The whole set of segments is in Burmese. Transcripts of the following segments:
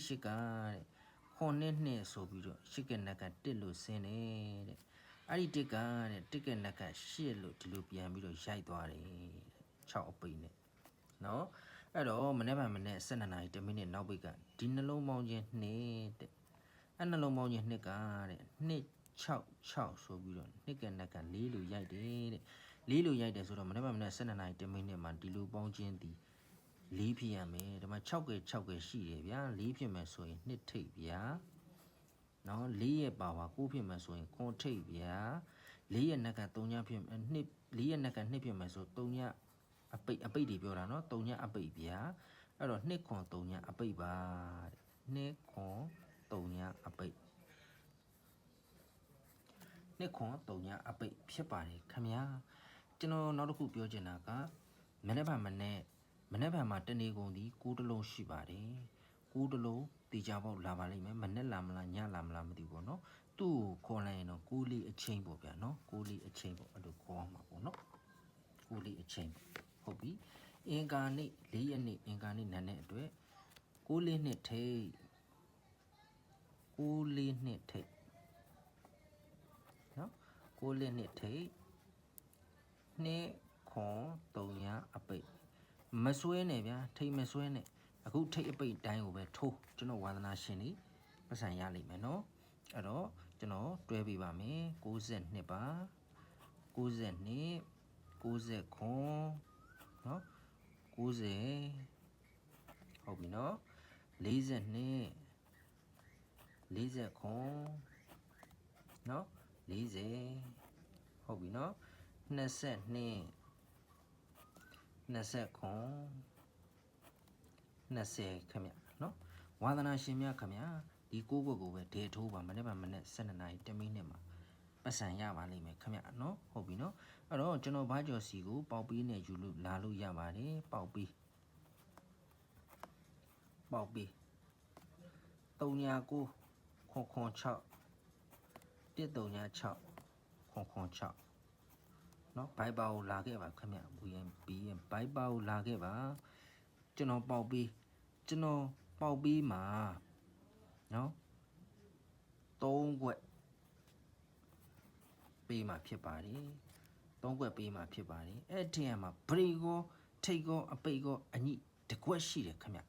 ရှိကတဲ့ခွန်နှစ်ဆိုပြီးတော့ရှိကနက်ကတစ်လို့ဆင်းတယ်တဲ့အဲ့ဒီတစ်ကတဲ့တစ်ကနက်ကရှစ်လို့ဒီလိုပြန်ပြီးတော့ရိုက်သွားတယ်6အပိနဲ့နော်အဲ့တော့မနေ့က12နာရီ10မိနစ်နောက်ပိတ်ကဒီနှလုံးပေါင်းခြင်းနှစ်တဲ့အဲ့နှလုံးပေါင်းခြင်းနှစ်ကတဲ့266ဆိုပြီးတော့နှစ်ကနက်က4လို့ရိုက်တယ်တဲ့4လို့ရိုက်တယ်ဆိုတော့မနေ့က12နာရီ10မိနစ်မှာဒီလိုပေါင်းခြင်းဒီ4ဖြစ်ရမယ်ဒီမှာ6ကရှိတယ်ဗျာ4ဖြစ်မယ်ဆိုရင်2ထိပ်ဗျာနော်4ရဲ့ပါဝါ9ဖြစ်မယ်ဆိုရင်9ထိပ်ဗျာ4ရဲ့နက်က3ညဖြစ်2 4ရဲ့နက်က2ဖြစ်မယ်ဆို3ညအပိတ်တွေပြောတာနော်3ညအပိတ်ဗျာအဲ့တော့2ခွန်3ညအပိတ်ပါတဲ့2ခွန်3ညအပိတ်2ခွန်3ညအပိတ်ဖြစ်ပါတယ်ခင်ဗျာကျွန်တော်နောက်တစ်ခုပြောချင်တာကမနေ့ကမနေ့မှာတနေ့ကုန်ဒီ9တလုံးရှိပါတယ်9တလုံးတေချာပေါက်လာပါလိမ့်မယ်မနေ့လာမလားညလာမလားမသိဘူးပေါ့နော်သူ့ကိုခေါ်လိုက်ရင်တော့9လေးအချိန်ပေါ့ဗျာနော်9လေးအချိန်ပေါ့အဲ့လိုခေါ်အောင်ပါပေါ့နော်9လေးအချိန်ဟုတ်ပြီအင်္ဂါနေ့4ရက်နေ့အင်္ဂါနေ့နာနဲ့အတွက်9လေးနှစ်ထိတ်9လေးနှစ်ထိတ်နော်9လေးနှစ်ထိတ်2ခွန်3ညအပိတ်မဆွဲနဲ့ဗျာထိတ်မဆွဲနဲ့အခုထိတ်အပိတ်တိုင်းကိုပဲထိုးကျွန်တော်ဝါသနာရှင်နေပတ်စံရလိမ့်မယ်နော်အဲ့တော့ကျွန်တော်တွဲပြပါမယ်62ပါ62 90ခွန်နော်90ဟုတ်ပြီနော်42 40ခွန်နော်40ဟုတ်ပြီနော်22 20ခွန်20ခင်ဗျနော်ဝါသနာရှင်များခင်ဗျာဒီ9ခွက်ကိုပဲဒေထိုးပါမနေ့က12နာရီ10မိနစ်မှာပတ်စံရပါလိမ့်မယ်ခင်ဗျနော်ဟုတ်ပြီနော်အဲ့တော့ကျွန်တော်ဘာကြော်စီကိုပေါက်ပြီးနဲ့ယူလို့လာလို့ရပါတယ်ပေါက်ပြီး39ခွန်6 136ခွန်6နော်ဘိုက်ပါကိုလာခဲ့ပါခင်ဗျဘူးရင်ပြီးရင်ဘိုက်ပါကိုလာခဲ့ပါကျွန်တော်ပေါက်ပြီးမှာနော်3ခွက်ပေးမှာဖြစ်ပါတယ်3ခွက်ပေးမှာဖြစ်ပါတယ်အဲ့ထင်ရမှာဘရီကောထိတ်ကောအပိတ်ကောအညိတကွက်ရှိတယ်ခင်ဗျ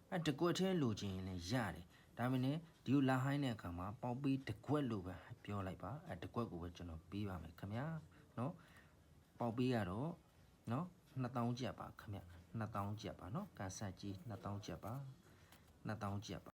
အဲ့တကွက်သေးလိုချင်ရင်လည်းရတယ်ဒါမင်းနဲ့ဒီလာဟိုင်းတဲ့အခါမှာပေါက်ပြီးတကွက်လို့ပဲပြောလိုက်ပါအဲ့တကွက်ကိုပဲကျွန်တော်ပေးပါမယ်ခင်ဗျာနော်ပေါက်ပေးရတော့နော်2000ကျပ်ပါခင်ဗျ2000ကျပ်ပါနော်ကန်ဆက်ကြီး2000ကျပ်ပါ2000ကျပ်ပါ